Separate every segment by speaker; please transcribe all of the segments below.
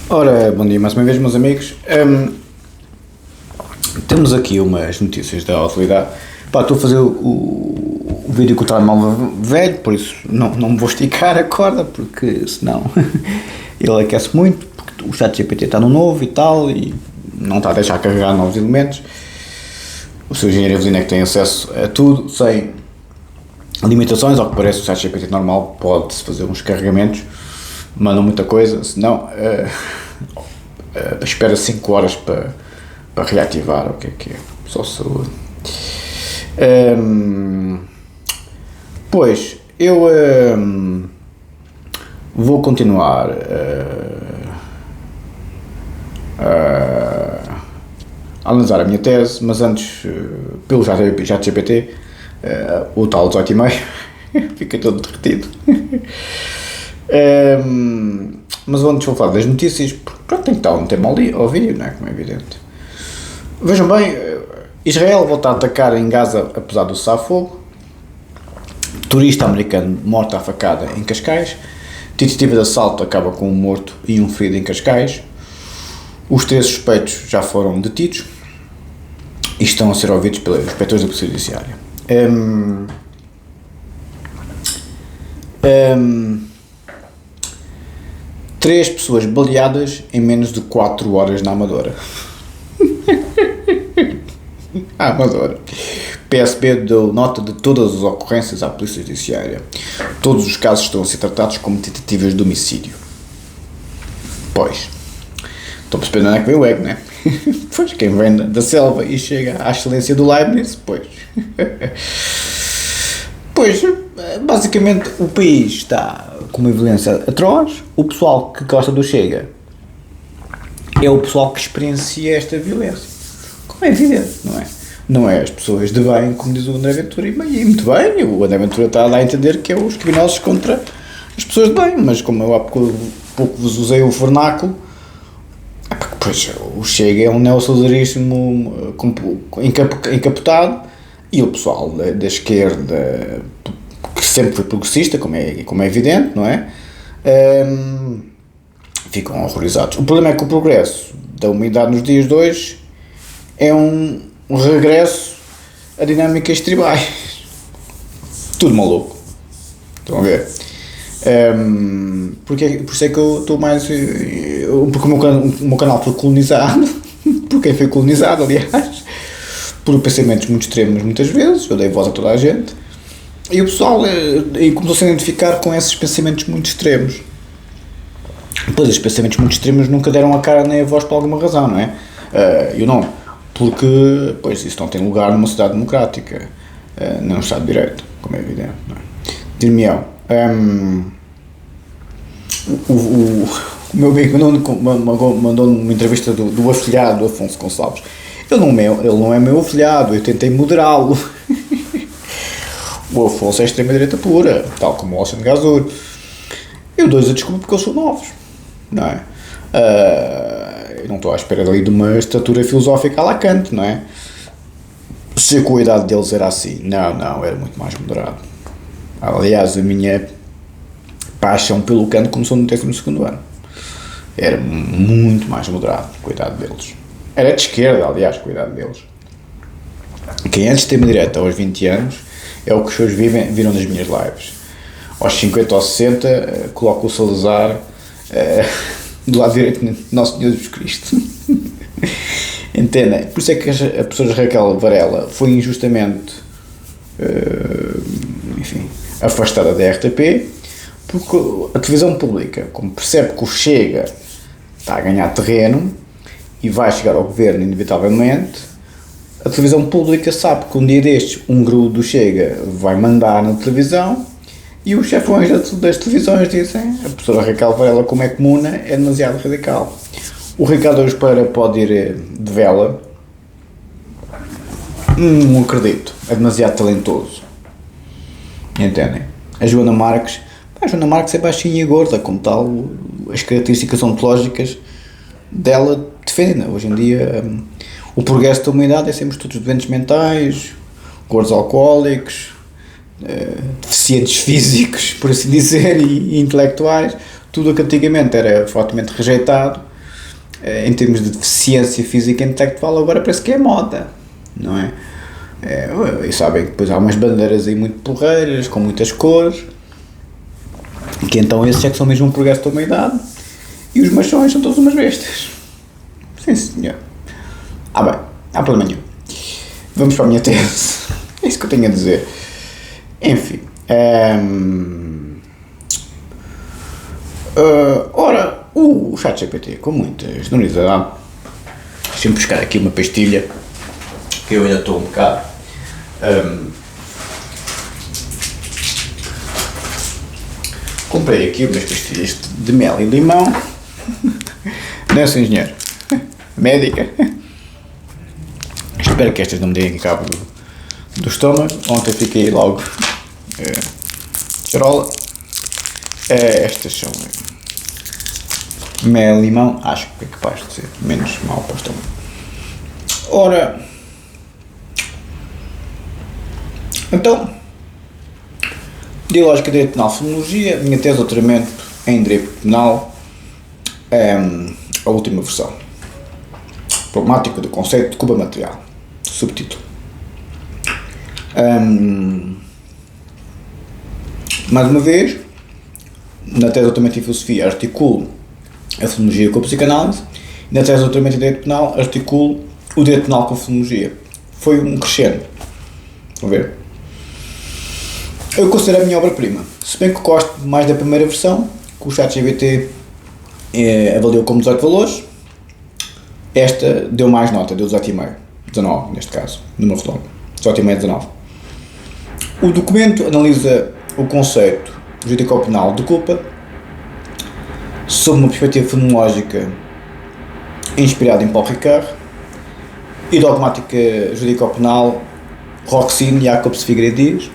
Speaker 1: Ora, bom dia mais uma vez, meus amigos. Temos aqui umas notícias da atualidade. Pá, estou a fazer o vídeo com o telemóvel velho, por isso não me vou esticar a corda, porque senão ele aquece muito, porque o ChatGPT está no novo e tal, e não está a deixar carregar novos elementos. O seu engenheiro Evelina é que tem acesso a tudo, sem limitações. Ao que parece, o ChatGPT normal pode-se fazer uns carregamentos, manda muita coisa, senão espera 5 horas para reativar. O que é? Só saúde. Pois, eu vou continuar a analisar a minha tese, mas antes, pelo ChatGPT, o tal 18,5, fiquei todo derretido. Mas antes vou falar das notícias, porque pronto, tem que estar um tema ao vídeo, não é? Como é evidente. Vejam bem, Israel volta a atacar em Gaza apesar do cessar-fogo. Turista americano morto à facada em Cascais. Tentativa de assalto acaba com um morto e um ferido em Cascais. Os 3 suspeitos já foram detidos e estão a ser ouvidos pelos inspectores da Polícia Judiciária. 3 pessoas baleadas em menos de 4 horas na Amadora. Amadora. PSP deu nota de todas as ocorrências à Polícia Judiciária. Todos os casos estão a ser tratados como tentativas de homicídio. Pois. Estou percebendo onde é que vem o ego, não é? Pois, quem vem da selva e chega à excelência do Leibniz, pois. Pois, basicamente o país está com uma violência atroz. O pessoal que gosta do Chega é o pessoal que experiencia esta violência. Como é evidente, não é? Não é as pessoas de bem, como diz o André Ventura, e muito bem, o André Ventura está a dar a entender que é os criminosos contra as pessoas de bem, mas como eu há pouco vos usei o vernáculo, pois o Chega é um neossocialismo encapotado, e o pessoal da esquerda, que sempre foi progressista, como é evidente, não é? Ficam horrorizados. O problema é que o progresso da humanidade nos dias de hoje é um regresso a dinâmicas tribais. Tudo maluco. Estão a ver? Por isso é que eu estou mais... Porque o meu canal foi colonizado, por quem foi colonizado, aliás, por pensamentos muito extremos muitas vezes. Eu dei voz a toda a gente. E o pessoal começou-se a identificar com esses pensamentos muito extremos. Pois, esses pensamentos muito extremos nunca deram a cara nem a voz por alguma razão, não é? Eu não. Porque, pois, isso não tem lugar numa sociedade democrática, num Estado de Direito, como é evidente, não é? Dir-me-ão, o meu amigo mandou-me uma entrevista do afilhado do Afonso Gonçalves. Ele não é meu afilhado, eu tentei moderá-lo. O Afonso é extrema-direita pura, tal como o Alexandre Gazur. Eu dou-lhes a desculpa porque eles são novos, não é? Eu não estou à espera dali de uma estatura filosófica à la Kant, não é? Se a qualidade deles era assim, não, era muito mais moderado. Aliás, a minha paixão pelo Kant começou no 12º ano. Era muito mais moderado, cuidado deles. Era de esquerda, aliás, cuidado deles. Quem é de extrema-direita aos 20 anos é o que os seus viram nas minhas lives. Aos 50 ou 60, coloco o Salazar do lado direito de Nosso Senhor Jesus Cristo. Entendem? Por isso é que a professora Raquel Varela foi injustamente afastada da RTP, porque a televisão pública, como percebe que o Chega está a ganhar terreno e vai chegar ao governo inevitavelmente, a televisão pública sabe que um dia destes um grupo do Chega vai mandar na televisão e os chefões das televisões dizem: a professora Raquel Varela, como é comuna, é demasiado radical. O Ricardo Araújo Pereira pode ir de vela. Não acredito, é demasiado talentoso. Entendem? A Joana Marques é baixinha e gorda, como tal, as características ontológicas dela defendem. Hoje em dia, o progresso da humanidade é sempre todos doentes mentais, gordos alcoólicos, deficientes físicos, por assim dizer, e intelectuais. Tudo o que antigamente era fortemente rejeitado, em termos de deficiência física e intelectual, agora parece que é moda, não é? E sabem que depois há umas bandeiras aí muito porreiras, com muitas cores, que então esses é que são mesmo um progresso da humanidade, e os machões são todos umas bestas. Sim, senhor. Bem, não há problema nenhum. Vamos para a minha tese. É isso que eu tenho a dizer. Enfim. Ora, o ChatGPT, com muita generosidade, deixa-me buscar aqui uma pastilha, que eu ainda estou um bocado. Comprei aqui umas pastilhas de mel e limão. Não sou engenheiro. Médica. Espero que estas não me deem cabo do estômago. Ontem fiquei logo charola. Estas são mel e limão. Acho que é capaz de ser menos mal para o estômago. Ora, então, Dialógica de Direito Penal Fenomenologia, minha tese de doutoramento em Direito Penal, a última versão. Problemática do conceito de culpa material. Subtítulo. Mais uma vez, na tese de doutoramento em Filosofia articulo a Fenomenologia com a psicanálise, e na tese de doutoramento em Direito Penal articulo o Direito Penal com a Fenomenologia. Foi um crescendo. Vão ver? Eu considero a minha obra-prima, se bem que gosto mais da primeira versão, que o ChatGPT avaliou como 18 valores. Esta deu mais nota, deu 18,5, 19 neste caso, número redondo, 18,5, 19. O documento analisa o conceito jurídico-penal de culpa sob uma perspectiva fenomenológica inspirada em Paul Ricoeur e dogmática jurídico-penal Roxin e Jacobs Figueiredo Dias,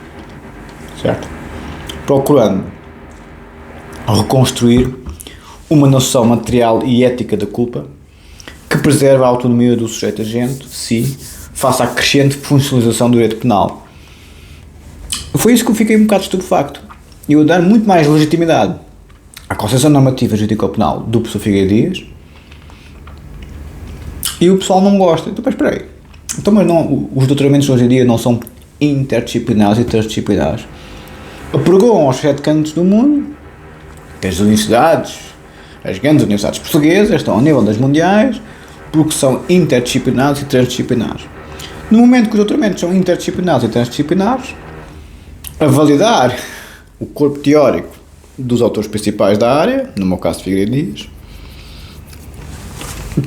Speaker 1: certo? Procurando reconstruir uma noção material e ética da culpa que preserva a autonomia do sujeito agente, face à crescente funcionalização do direito penal. Foi isso que eu fiquei um bocado estupefacto. Eu dar muito mais legitimidade à concepção normativa jurídico-penal do professor Figueiredo Dias, e o pessoal não gosta. Então, mas espera aí. Então, mas não, os doutoramentos hoje em dia não são interdisciplinares e transdisciplinares. Pregam aos 7 cantos do mundo que as universidades, as grandes universidades portuguesas, estão ao nível das mundiais, porque são interdisciplinares e transdisciplinares. No momento que os doutoramentos são interdisciplinares e transdisciplinares, a validar o corpo teórico dos autores principais da área, no meu caso Figueiredo Dias,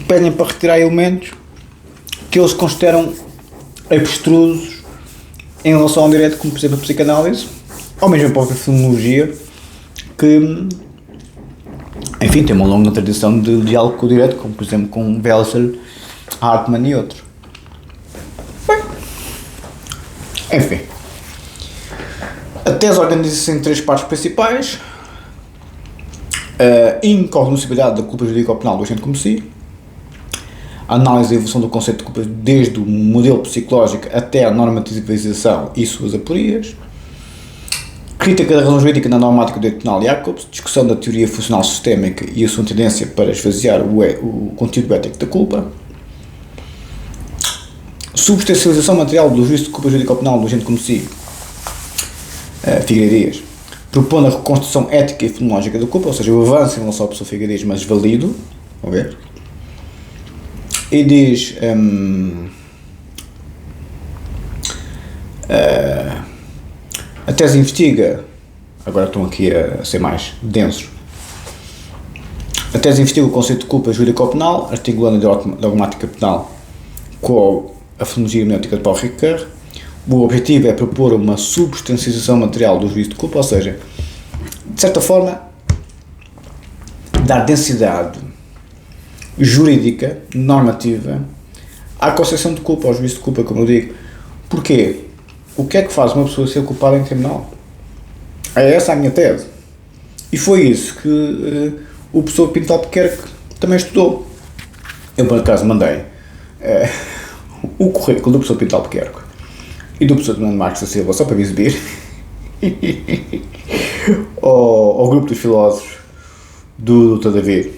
Speaker 1: pedem para retirar elementos que eles consideram abstrusos em relação ao direito, como por exemplo a psicanálise, ou mesmo a própria fenomenologia, que, enfim, tem uma longa tradição de diálogo com o direito, como por exemplo com Welser, Hartmann e outros. Bem, enfim. A tese organiza-se em 3 partes principais: a incognoscibilidade da culpa jurídico-penal do agente como si, a análise e evolução do conceito de culpa desde o modelo psicológico até a normativização e suas aporias, crítica da razão jurídica na normática do direito penal Jacobs, discussão da teoria funcional sistémica e a sua tendência para esvaziar o conteúdo ético da culpa, substancialização material do juízo de culpa jurídico-penal do agente como si, Figueiredo Dias, propondo a reconstrução ética e fenomenológica da culpa, ou seja, o avanço em relação ao professor Figueiredo Dias, mas válido, vamos ver, e diz a tese investiga, agora estão aqui a ser mais densos, a tese investiga o conceito de culpa jurídico-penal, articulando a dogmática penal com a fenomenologia hermenêutica de Paul Ricoeur. O objetivo é propor uma substanciação material do juízo de culpa, ou seja, de certa forma, dar densidade jurídica, normativa, à concepção de culpa, ao juízo de culpa, como eu digo. Porquê? O que é que faz uma pessoa ser culpada em tribunal? É essa a minha tese. E foi isso que o professor Pinto Albuquerque também estudou. Eu, por acaso, mandei o currículo do professor Pinto Albuquerque e do professor Fernando Marques da Silva, só para me exibir, ao grupo dos filósofos do Dr. David.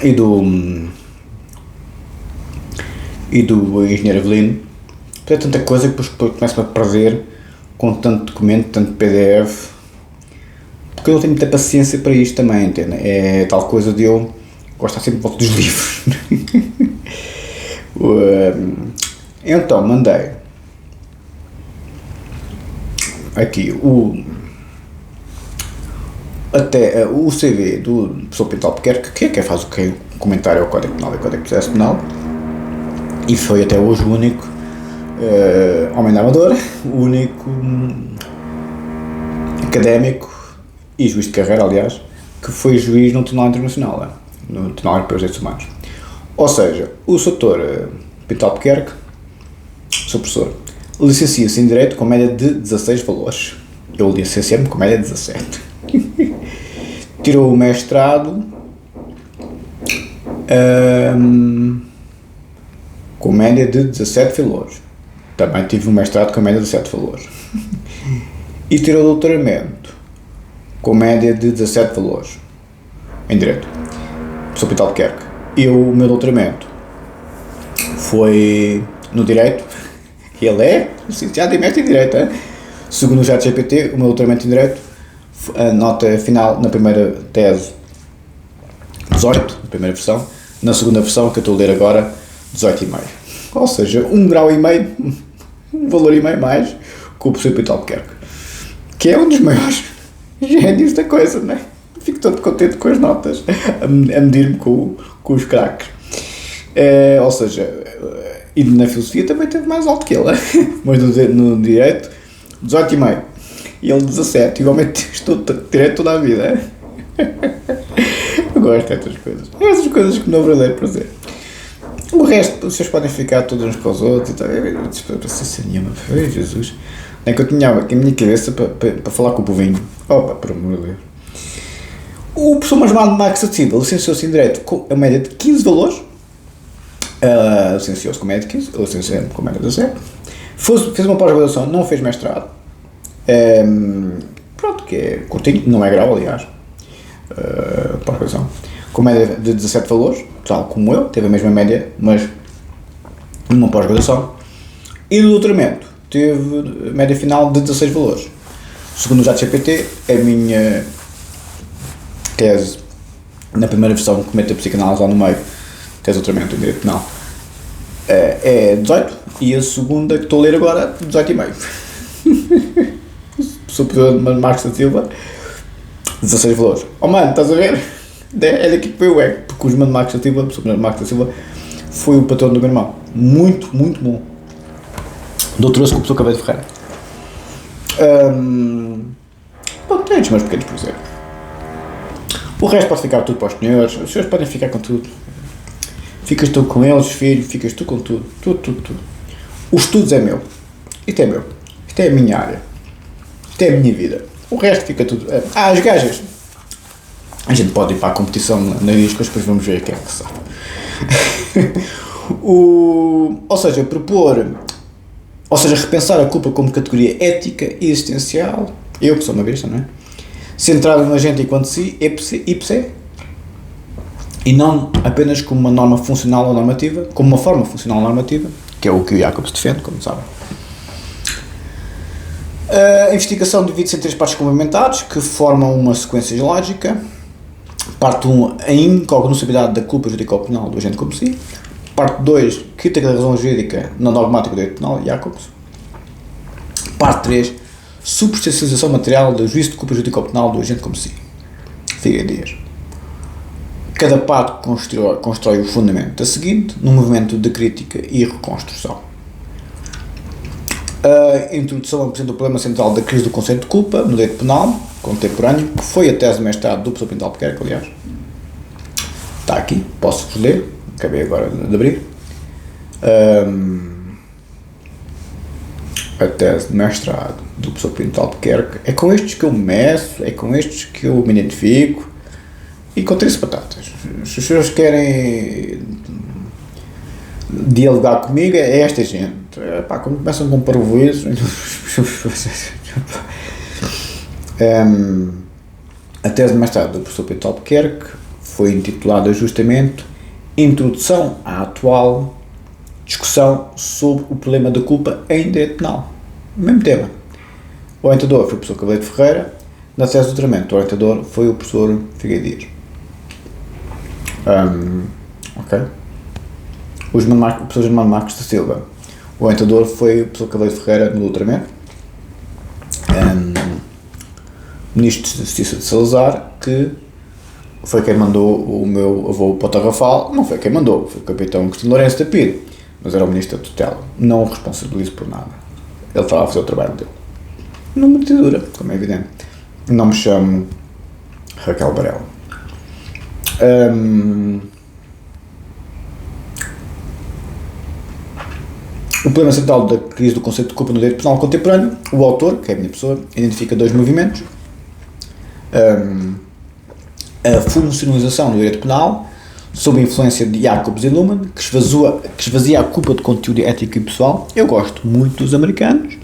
Speaker 1: e do, e do engenheiro Avelino. É tanta coisa que depois começo-me a perder com tanto documento, tanto PDF, porque eu não tenho muita paciência para isto também, entende? É tal coisa de eu gosto sempre de volta dos livros. Então, mandei aqui até o CV do professor Pinto Albuquerque, que é quem faz o comentário ao Código Penal e ao Código de Processo Penal, e foi até hoje o único homem da Amadora, o único académico e juiz de carreira, aliás, que foi juiz no Tribunal Internacional, no Tribunal Europeu dos Direitos Humanos. Ou seja, o Sr. Pinto Albuquerque, sou professor, licencia-se em Direito com média de 16 valores. Eu licenciei-me com média de 17. Tirou o mestrado com média de 17 valores. Também tive um mestrado com média de 17 valores. E tirou o doutoramento com média de 17 valores em Direito. Sou Pinto Albuquerque. O meu doutoramento foi no Direito. Ele é licenciado e mestre em Direito. Segundo o ChatGPT, o meu doutoramento em Direito, a nota final na primeira tese 18, na primeira versão, na segunda versão, que eu estou a ler agora, 18,5. Ou seja, 1,5 grau, um valor e meio mais que o professor Pinto Albuquerque, que é um dos maiores gênios da coisa, não é? Fico todo contente com as notas, a medir-me com os craques. Ou seja, e na filosofia também teve mais alto que ele, mas no Direito, 18,5. E ele 17, e o homem estudou Direito toda a vida. Eu gosto destas coisas. Essas coisas que não vou ler para dizer. O resto, vocês podem ficar todos uns com os outros e tal. Ai, Jesus. Nem que eu tinha aqui a minha cabeça para falar com o povinho. Opa, por amor de Deus. O professor Masmado Max Silva licenciou-se em Direito com a média de 15 valores. Licenciou-se com média de 15, licenciou-se com média de 17. Fez uma pós-graduação, não fez mestrado. Pronto, que é curtinho, não é grau, aliás. Pós-graduação. Com média de 17 valores, tal como eu, teve a mesma média, mas numa pós-graduação. E no doutoramento, teve média final de 16 valores. Segundo o ChatGPT, a minha tese, na primeira versão, que mete a psicanálise lá no meio, tese de doutoramento em Direito Penal, é 18, e a segunda, que estou a ler agora, 18,5. Superior de Marcos da Silva, 16 valores. Oh mano, estás a ver? É daqui que veio o ego, porque o Marcos da Silva, o Superior de Marcos da Silva, foi o patrão do meu irmão. Muito, muito bom. Doutorou-se com o professor Cabello Ferreira. Bom, tenho os meus pequenos prazeres. O resto pode ficar tudo para os senhores podem ficar com tudo. Ficas tu com eles, filho, ficas tu com tudo. Tudo. Os estudos é meu. Isto é meu. Isto é a minha área. Isto é a minha vida. O resto fica tudo. As gajas. A gente pode ir para a competição na discos, depois vamos ver quem é que sabe. Ou seja, repensar a culpa como categoria ética e existencial. Eu que sou uma besta, não é? Centrado no agente enquanto si, ipse, e não apenas como uma norma funcional ou normativa, como uma forma funcional ou normativa, que é o que o Jacobs defende, como sabem. A investigação divide-se em 3 partes complementares, que formam uma sequência lógica. Parte 1, a incognoscibilidade da culpa jurídico-penal do agente como si. Parte 2, crítica da razão jurídica na dogmática do direito penal, Jacobs. Parte 3, substancialização material do juízo de culpa jurídico-penal do agente como si, Figueiredo. Cada parte constrói o fundamento a seguinte, num movimento de crítica e reconstrução. A introdução apresenta o problema central da crise do conceito de culpa no direito penal contemporâneo, que foi a tese de mestrado do professor Pinto Albuquerque, aliás. Está aqui, posso-vos ler, acabei agora de abrir. A tese de mestrado do professor Pinto Albuquerque é com estes que eu meço, é com estes que eu me identifico, e com 13 batatas. Se os senhores querem dialogar comigo, é esta gente. Quando começam com parvoízos, a tese de mestrado do professor Pinto Albuquerque foi intitulada justamente Introdução à atual discussão sobre o problema da culpa em direito penal. Mesmo tema. O orientador foi o professor Cabeleiro de Ferreira, na tese de doutoramento o orientador foi o professor Figueiredo Dias. Ok. O professor Germano Marques da Silva, o orientador foi o professor Cabeleiro de Ferreira no doutoramento. Ministro da Justiça de Salazar, que foi quem mandou o meu avô para o Tarrafal, não foi quem mandou, foi o capitão Agostinho Lourenço da Pire, mas era o ministro da tutela, não o responsabilizo por nada, ele estava a fazer o trabalho dele, numa ditadura, como é evidente. Não me chamo Raquel Varela. O problema central da crise do conceito de culpa no direito penal contemporâneo, o autor, que é a minha pessoa, identifica dois movimentos: a funcionalização do direito penal, sob a influência de Jacobs e Luhmann, que esvazia a culpa de conteúdo ético e pessoal. Eu gosto muito dos americanos,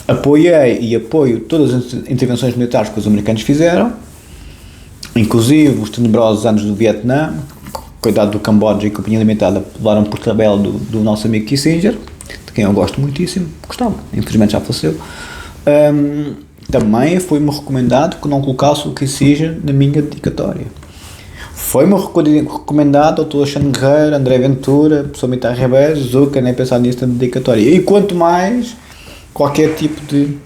Speaker 1: apoiei e apoio todas as intervenções militares que os americanos fizeram, inclusive os tenebrosos anos do Vietnã, cuidado do Camboja e Companhia Limitada, levaram por tabela do nosso amigo Kissinger, de quem eu gosto muitíssimo, gostava, infelizmente já faleceu. Também foi-me recomendado que não colocasse o Kissinger na minha dedicatória. Foi-me recomendado ao Dr. Alexandre Guerreiro, André Ventura, professor Mitar Rebés, Zucca, nem pensar nisso na dedicatória. E quanto mais qualquer tipo de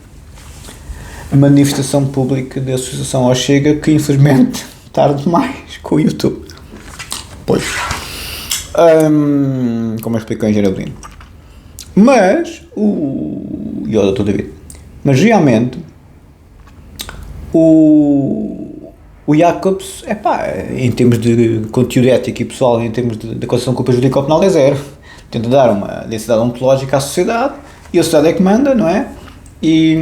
Speaker 1: manifestação pública de associação ao Chega, que infelizmente tarde demais com o YouTube. Pois. Como eu explico em Geraldino. Mas, e o Dr. David, mas realmente, o Jacobs, em termos de conteúdo ético e pessoal, em termos de concepção de culpa jurídica penal, é zero. Tenta dar uma densidade ontológica à sociedade, e a sociedade é que manda, não é? E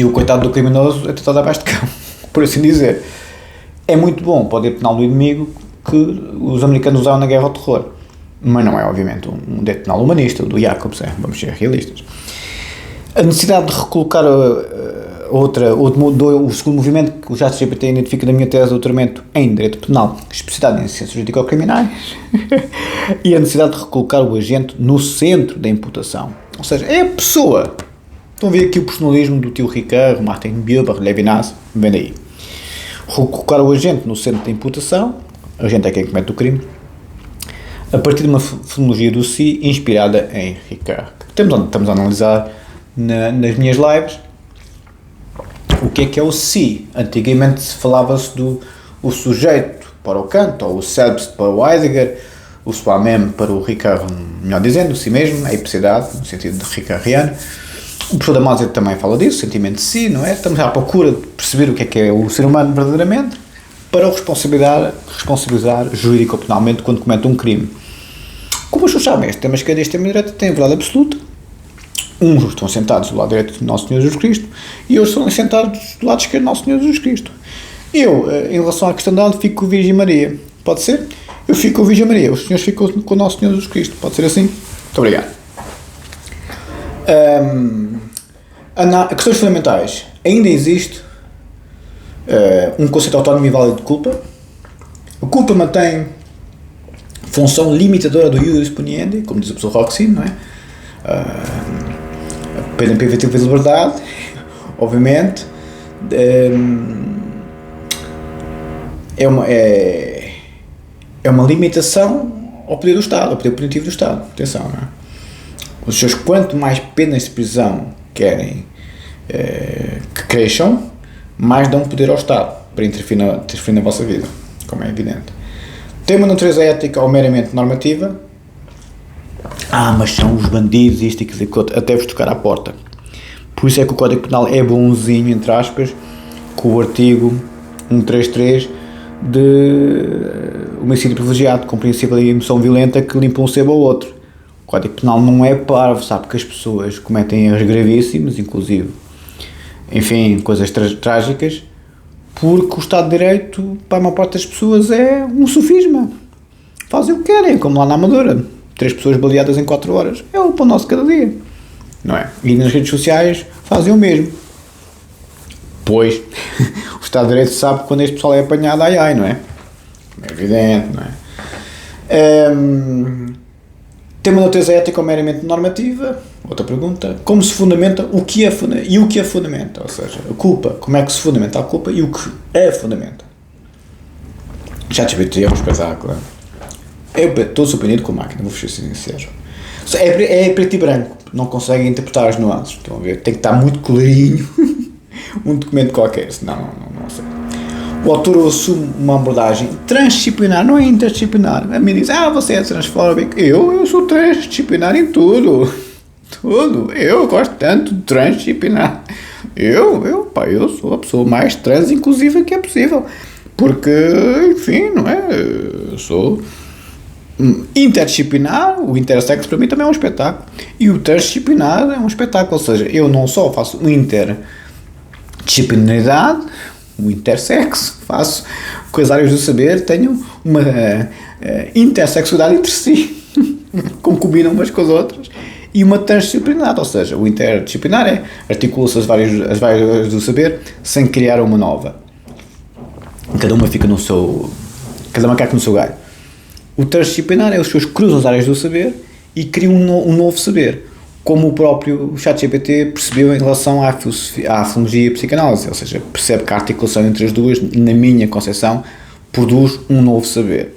Speaker 1: o coitado do criminoso é tratado abaixo de cão, por assim dizer. É muito bom para o direito penal do inimigo que os americanos usaram na guerra ao terror, mas não é, obviamente, um direito penal humanista, do Jacobs, vamos ser realistas. A necessidade de recolocar o segundo movimento que o ChatGPT identifica na minha tese de doutoramento em Direito Penal, especialidade em Ciências Jurídico-Criminais, e a necessidade de recolocar o agente no centro da imputação. Ou seja, é a pessoa. Estão a ver aqui o personalismo do tio Ricard, Martin Buber, Levinas, vem daí. Recolocar o agente no centro da imputação, o agente é quem comete o crime, a partir de uma fenomenologia do si inspirada em Ricard. Estamos a analisar nas minhas lives o que é o si. Antigamente falava-se do sujeito para o Kant, ou o selbst para o Heidegger, o soi-même para o Ricard, melhor dizendo, o si mesmo, a epicidade, no sentido de ricardiano. O professor Damasio também fala disso, sentimento de si, não é? Estamos à procura de perceber o que é o ser humano verdadeiramente para o responsabilizar juridico-penalmente quando comete um crime. Como os sabem, este tema esquerda e este tema direita têm verdade absoluta. Uns estão sentados do lado direito de Nosso Senhor Jesus Cristo e outros estão sentados do lado esquerdo de Nosso Senhor Jesus Cristo. Eu, em relação à questão dela, fico com a Virgem Maria. Pode ser? Eu fico com a Virgem Maria, os senhores ficam com o Nosso Senhor Jesus Cristo. Pode ser assim? Muito obrigado. Questões fundamentais. Ainda existe um conceito autónomo e válido de culpa. A culpa mantém função limitadora do ius poniendi, como diz o professor Roxin, não é? A pena privativa de liberdade, obviamente, é uma limitação ao poder do Estado, ao poder punitivo do Estado. Atenção, não é? Os senhores, quanto mais penas de prisão querem que cresçam, mais dão poder ao Estado para interferir na vossa vida, como é evidente. Tem uma natureza ética ou meramente normativa? Mas são os bandidos, isto e aquilo, até vos tocar à porta. Por isso é que o Código Penal é bonzinho, entre aspas, com o artigo 133 de homicídio privilegiado, com princípio de emoção violenta que limpa um sebo ao outro. O Código Penal não é parvo, sabe que as pessoas cometem erros gravíssimos, inclusive, enfim, coisas trágicas, porque o Estado de Direito, para a maior parte das pessoas, é um sofisma. Fazem o que querem, como lá na Amadora. 3 pessoas baleadas em 4 horas. É o pão nosso cada dia. Não é? E nas redes sociais fazem o mesmo. Pois, o Estado de Direito sabe quando este pessoal é apanhado, ai, não é? É evidente, não é? Tem uma natureza ética ou meramente normativa? Outra pergunta. Como se fundamenta o que é e o que é fundamenta? Ou seja, a culpa, como é que se fundamenta a culpa e o que é fundamenta? ChatGPT é um espetáculo. Eu estou surpreendido com a máquina, vou ser sincero. É preto e branco, não consegue interpretar as nuances. Estão a ver? Tem que estar muito clarinho um documento qualquer, senão não sei. O autor assume uma abordagem transdisciplinar, não é interdisciplinar. A mim diz, você é transfóbico. Eu sou transdisciplinar em tudo. Tudo. Eu gosto tanto de transdisciplinar. Eu sou a pessoa mais trans inclusiva que é possível. Porque, enfim, não é? Eu sou interdisciplinar, o intersexo para mim também é um espetáculo. E o transdisciplinar é um espetáculo. Ou seja, eu não só faço interdisciplinaridade, o intersexo, faço com as áreas do saber, tenho uma intersexualidade entre si, combinam umas com as outras, e uma transdisciplinar, ou seja, o interdisciplinar articula-se as várias áreas do saber sem criar uma nova. Cada uma fica cada macaco no seu galho. O transdisciplinar é os seus cruzam as áreas do saber e criam um novo saber, como o próprio ChatGPT percebeu em relação à filosofia e à psicanálise, ou seja, percebe que a articulação entre as duas, na minha concepção, produz um novo saber.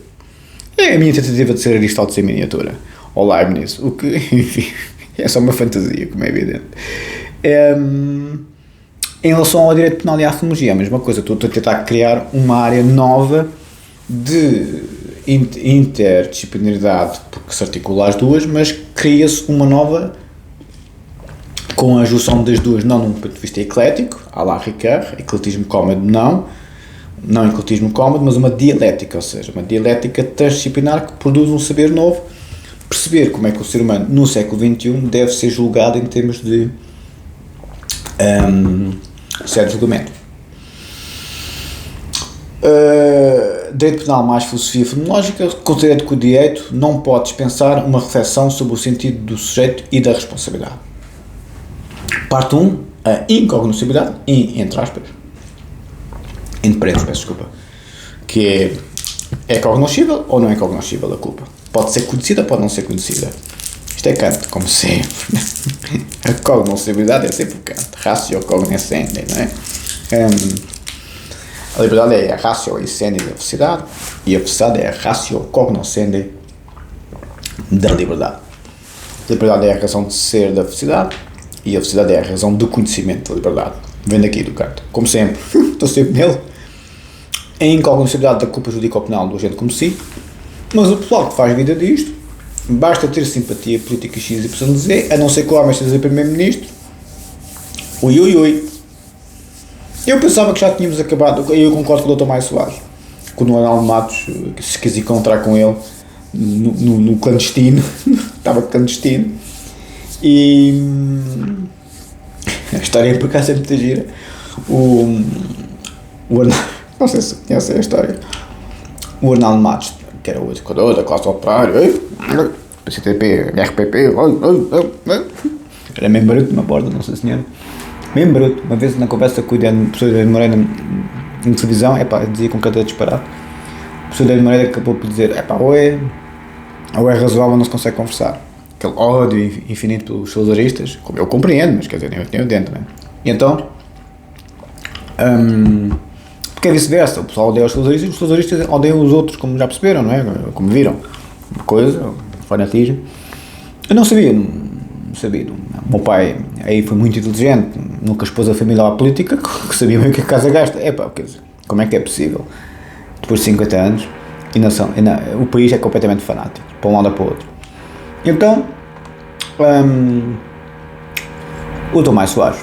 Speaker 1: É a minha tentativa de ser Aristóteles em miniatura, ou Leibniz, o que, enfim, é só uma fantasia, como é evidente. Em relação ao direito penal e à filologia, a mesma coisa, estou a tentar criar uma área nova de interdisciplinaridade, porque se articula as duas, mas cria-se uma nova com a junção das duas, não num ponto de vista eclético, à la Ricard, ecletismo cómodo não ecletismo cómodo, mas uma dialética, ou seja, uma dialética transdisciplinar que produz um saber novo, perceber como é que o ser humano no século XXI deve ser julgado em termos de certo julgamento. Direito penal mais filosofia fenomenológica, considero que o direito não pode dispensar uma reflexão sobre o sentido do sujeito e da responsabilidade. Parte 1, a incognoscibilidade, entre aspas, entre parênteses, peço desculpa, que é cognoscível ou não é cognoscível a culpa? Pode ser conhecida, pode não ser conhecida. Isto é Kant, como sempre. A cognoscibilidade é sempre Kant, ratio cognoscendi, não é? A liberdade é a ratio essendi da felicidade e a felicidade é a ratio cognoscendi da liberdade. A liberdade é a razão de ser da felicidade e a felicidade é a razão do conhecimento da liberdade. Vem daqui do Kant, como sempre, estou sempre nele. A incognoscibilidade da culpa judica o penal do agente como si, mas o pessoal que faz vida disto, basta ter simpatia política X, Y, Z, a não ser que o homem seja primeiro-ministro. Ui. Eu pensava que já tínhamos acabado, eu concordo com o Dr. Maio Soares, quando o Arnaldo Matos se quis encontrar com ele no clandestino, estava clandestino, e a história por acaso é muito gira. O Arnaldo, não sei se conhecem a história, o Arnaldo Matos, que era o educador da classe operária, PCTP, RPP, era mesmo barulho de uma borda, não sei senhora, mesmo barulho. Uma vez na conversa com o professor Adriano Moreira em televisão, dizia com cada disparado, o professor Adriano Moreira acabou por dizer, ou é razoável ou não se consegue conversar. Aquele ódio infinito pelos salazaristas, como eu compreendo, mas quer dizer, nem eu dentro, né? E então, porque é vice-versa, o pessoal odeia os salazaristas odeiam os outros, como já perceberam, não é? Como viram, uma coisa, fanatismo. Eu não sabia. O meu pai aí foi muito inteligente, nunca expôs a família à política, que sabia bem o que a casa gasta. Quer dizer, como é que é possível? Depois de 50 anos, o país é completamente fanático, para um lado ou para o outro. Então, o Dr. Maio Soares,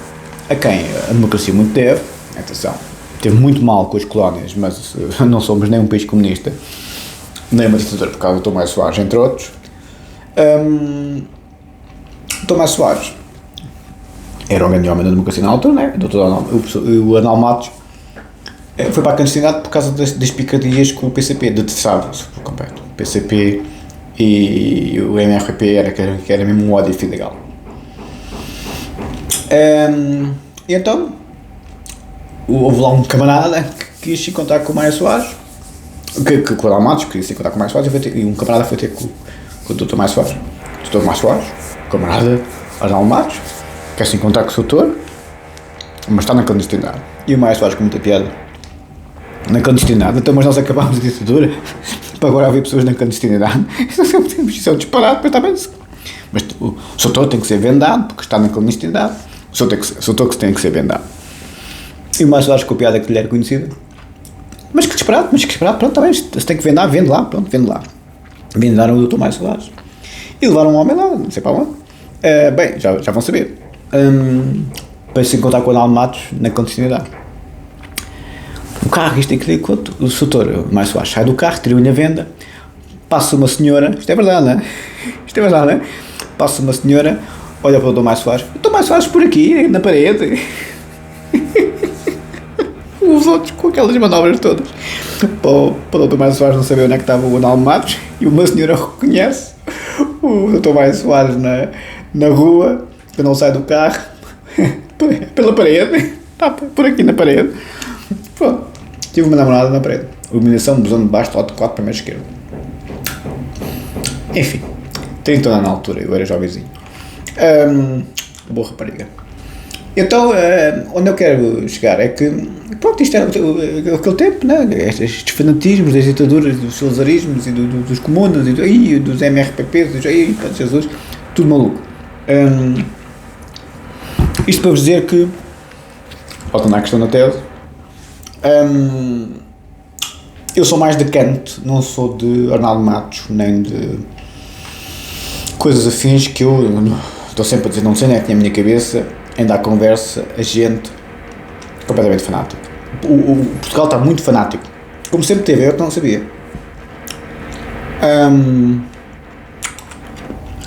Speaker 1: a quem a democracia muito deve, atenção, teve muito mal com as colónias, mas não somos nem um país comunista, nem uma ditadura por causa do Dr. Maio Soares, entre outros. Dr. Maio Soares era um grande homem da democracia na altura, né? O Arnaldo Matos foi para a clandestinidade por causa das picadias com o PCP, detestava-se por completo. O PCP e o MRP era mesmo um ódio filial. E então, houve lá um camarada que quis se encontrar com o Mário Soares, que o Arnaldo Matos quis se encontrar com o Mário Soares, e um camarada foi ter com o Dr. Mário Soares. O Dr. Mário Soares, o camarada Arnaldo Matos, quer se encontrar com o seu doutor, mas está na clandestinidade. E o Mário Soares com muita piada. Na clandestinidade, então, mas nós acabámos a ditadura para agora haver pessoas na clandestinidade. Isso é um disparate, mas está bem. Mas o seu doutor tem que ser vendado, porque está na clandestinidade. O seu doutor que tem que ser vendado. E o Mário Soares com a piada que lhe era conhecida. Mas que disparate, pronto, está bem, se tem que vender, vende lá, pronto, vende lá. Vendaram o Dr. Mário Soares. E levaram um homem lá, não sei para onde. Bem, já vão saber. Para se encontrar com o Arnaldo Matos na clandestinidade. O carro, isto é que conto. O doutor Mário Soares sai do carro, tira-o na venda, passa uma senhora, isto é verdade, não é? Isto é verdade, não é? Passa uma senhora, olha para o Dr. Mário Soares, o Dr. Mário Soares por aqui, na parede. Os outros com aquelas manobras todas. Para o Dr. Mário Soares não saber onde é que estava o Arnaldo Matos, e uma senhora reconhece o Dr. Mário Soares na rua, que não sai do carro, pela parede, está por aqui na parede. Pronto, tive uma namorada na parede. Iluminação, botão de baixo, lote 4 para a minha esquerda. Enfim, 30 anos na altura, eu era jovenzinho. Boa rapariga. Então, onde eu quero chegar é que, pronto, isto era aquele tempo, né? Estes fanatismos das ditaduras, dos salazarismos e dos comunas e dos MRPPs, e Jesus, tudo maluco. Isto para vos dizer que, voltando à questão da tese, eu sou mais de Kant, não sou de Arnaldo Matos, nem de coisas afins que eu estou sempre a dizer, não sei, nem é que na minha cabeça ainda há conversa, a gente completamente fanático. O Portugal está muito fanático, como sempre teve, eu que não sabia.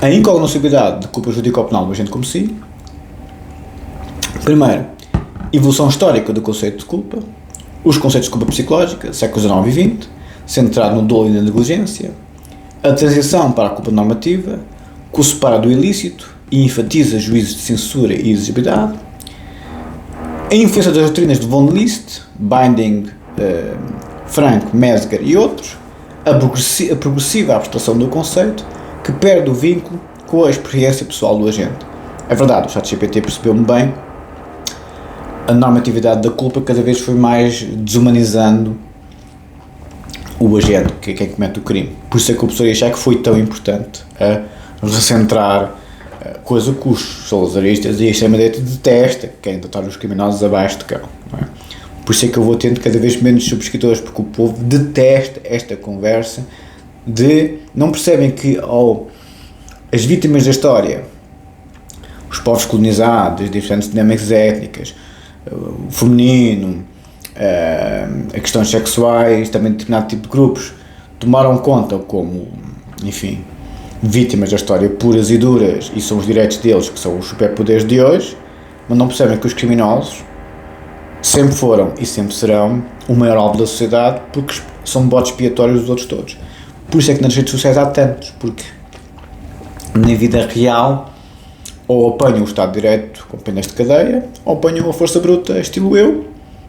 Speaker 1: A incognoscibilidade de culpa judicial penal do gente como si. Primeiro, evolução histórica do conceito de culpa, os conceitos de culpa psicológica, séculos XIX e XX, centrado no dolo e na negligência, a transição para a culpa normativa, que o separa do ilícito e enfatiza juízos de censura e exigibilidade, a influência das doutrinas de von List, Binding, Frank, Mesger e outros, a progressiva abstração do conceito, que perde o vínculo com a experiência pessoal do agente. É verdade, o ChatGPT percebeu-me bem, a normatividade da culpa cada vez foi mais desumanizando o agente, que é quem comete o crime. Por isso é que o professor ia achar que foi tão importante a recentrar coisa que os salazaristas e a extrema-direita detesta, que é tratar os criminosos abaixo de cão. Não é? Por isso é que eu vou tendo cada vez menos subscritores, porque o povo detesta esta conversa de... Não percebem que as vítimas da história, os povos colonizados, as diferentes dinâmicas étnicas, o feminino, as questões sexuais, também de determinado tipo de grupos, tomaram conta como, enfim, vítimas da história puras e duras, e são os direitos deles que são os superpoderes de hoje, mas não percebem que os criminosos sempre foram e sempre serão o maior alvo da sociedade, porque são bodes expiatórios dos outros todos. Por isso é que nas redes sociais há tantos, porque na vida real ou apanham o Estado de Direito com penas de cadeia, ou apanham a força bruta estilo eu,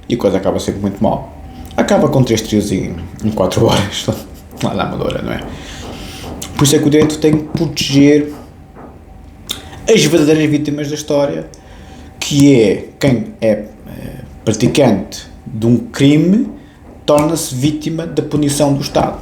Speaker 1: e a coisa acaba sempre muito mal. Acaba com 3 trios em 4 horas, lá na Amadora, não é? Por isso é que o direito tem que proteger as verdadeiras vítimas da história, que é quem é praticante de um crime, torna-se vítima da punição do Estado.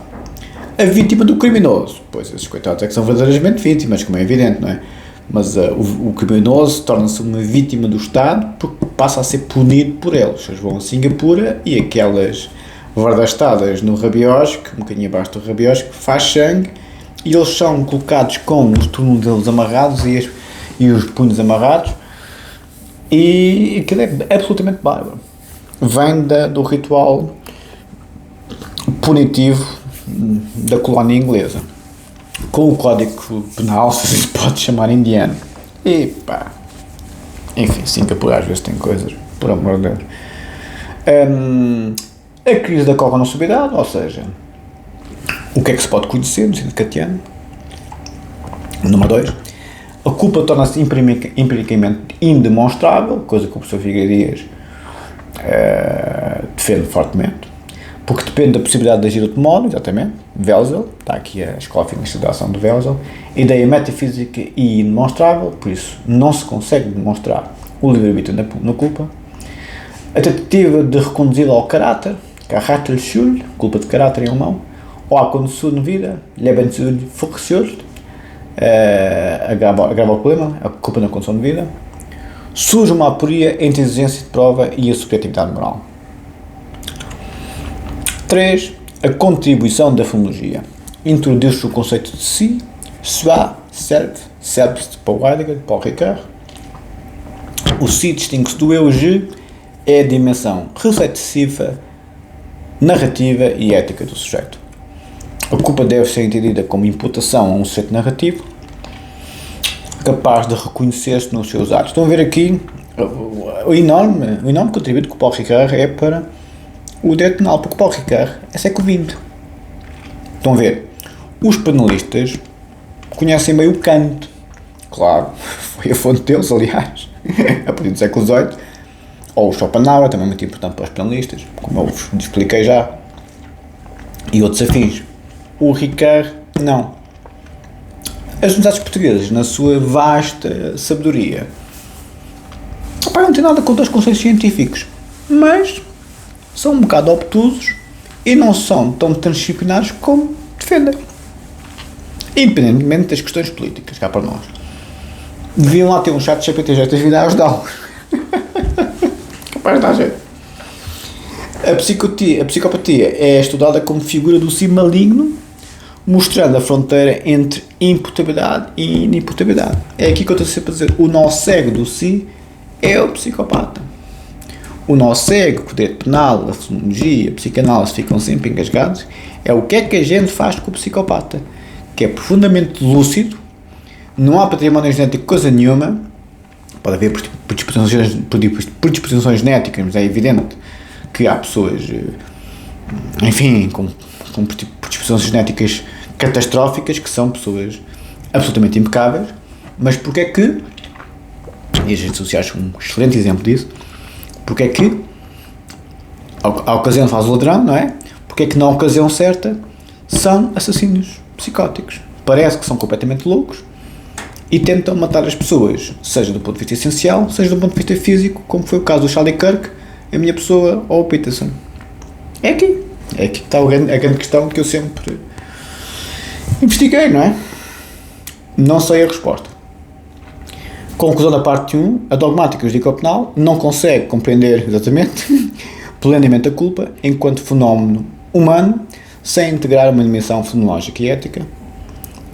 Speaker 1: A vítima do criminoso, pois esses coitados é que são verdadeiramente vítimas, como é evidente, não é? Mas o criminoso torna-se uma vítima do Estado porque passa a ser punido por eles. Eles vão a Singapura e aquelas vardastadas no rabiosque, um bocadinho abaixo do rabiosque, faz sangue e eles são colocados com os tornozelos amarrados e os punhos amarrados, e aquilo é absolutamente bárbaro. Vem do ritual punitivo da colónia inglesa, com o código penal, se pode chamar indiano. E pá, enfim, Singapura às vezes tem coisas, por amor de Deus. A crise da cognoscibilidade, ou seja, o que é que se pode conhecer no sentido kantiano. Número 2, a culpa torna-se empiricamente indemonstrável, coisa que o professor Figueiredo Dias defendo fortemente, porque depende da possibilidade de agir outro modo, exatamente, Welzel, está aqui a escola finalista da ação de Welzel, ideia metafísica e indemonstrável, por isso não se consegue demonstrar o livre-arbítrio na culpa, a tentativa de reconduzi-la ao caráter, Charakterschuld, culpa de caráter em alemão, ou à condição de vida, Lebensführungsschuld, agrava o problema, a culpa na condição de vida, surge uma aporia entre a exigência de prova e a subjetividade moral. 3. A contribuição da fenomenologia. Introduz-se o conceito de si, soi, selbst, Paul Heidegger, Paul Ricoeur. O si distingue-se do eu, je, é a dimensão reflexiva, narrativa e ética do sujeito. A culpa deve ser entendida como imputação a um sujeito narrativo, capaz de reconhecer-se nos seus atos. Estão a ver aqui o enorme contributo que o Paul Ricoeur é para o direito penal, porque o Paul Ricoeur é século XX. Estão a ver? Os penalistas conhecem bem o Kant. Claro, foi a fonte deles, aliás, a partir do século XVIII. Ou o Schopenhauer, também muito importante para os penalistas, como eu vos expliquei já. E outros afins. O Ricoeur, não. As universidades portuguesas, na sua vasta sabedoria, não tem nada contra os conceitos científicos, mas são um bocado obtusos e não são tão transdisciplinares como defendem. Independentemente das questões políticas, cá para nós. Deviam lá ter um chat de GPT já vida a ajudá-los. Capaz de dar jeito. A psicopatia é estudada como figura do si maligno, mostrando a fronteira entre imputabilidade e inimputabilidade. É aqui que eu estou sempre a dizer, o nó cego do si é o psicopata. O nó cego, o direito penal, a fenomenologia, a psicanálise ficam sempre engasgados, é o que é que a gente faz com o psicopata, que é profundamente lúcido, não há património genético coisa nenhuma, pode haver predisposições genéticas, mas é evidente que há pessoas, enfim, com predisposições genéticas catastróficas, que são pessoas absolutamente impecáveis, mas porque é que, e as redes sociais são um excelente exemplo disso, porque é que a ocasião faz o ladrão, não é? Porque é que na ocasião certa são assassinos psicóticos, parece que são completamente loucos e tentam matar as pessoas, seja do ponto de vista essencial, seja do ponto de vista físico, como foi o caso do Charlie Kirk, a minha pessoa, ou o Peterson. É aqui que está a grande questão que eu sempre investiguei, não é? Não sei a resposta. Conclusão da parte 1, a dogmática jurídico-penal não consegue compreender exatamente plenamente a culpa enquanto fenómeno humano, sem integrar uma dimensão fenomenológica e ética.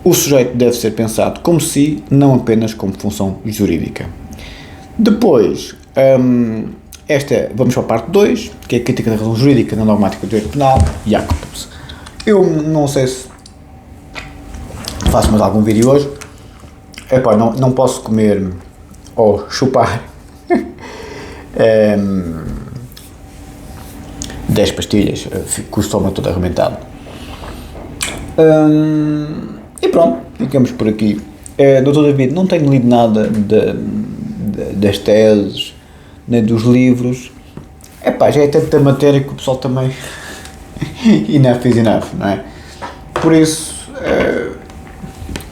Speaker 1: O sujeito deve ser pensado como si, não apenas como função jurídica. Depois, vamos para a parte 2, que é a crítica da razão jurídica na dogmática do direito penal, Jacobs. Eu não sei se faço mais algum vídeo hoje. Não posso comer ou chupar 10 pastilhas, fico com o estômago todo arrebentado. E pronto, ficamos por aqui. Doutor David, não tenho lido nada das teses, nem dos livros. Já é tanta matéria que o pessoal também enough is enough, não é? Por isso,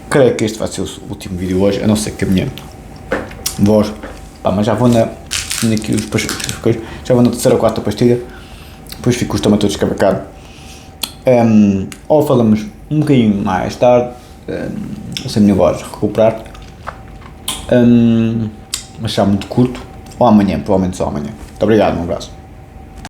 Speaker 1: creio que este vai ser o último vídeo hoje, a não ser que a minha voz, mas já vou aqui já vou na terceira ou quarta pastilha, depois fico com o estômago todo escabacado. Ou falamos um bocadinho mais tarde, se a minha voz recuperar, mas já muito curto, ou amanhã, provavelmente só amanhã. Muito obrigado, um abraço.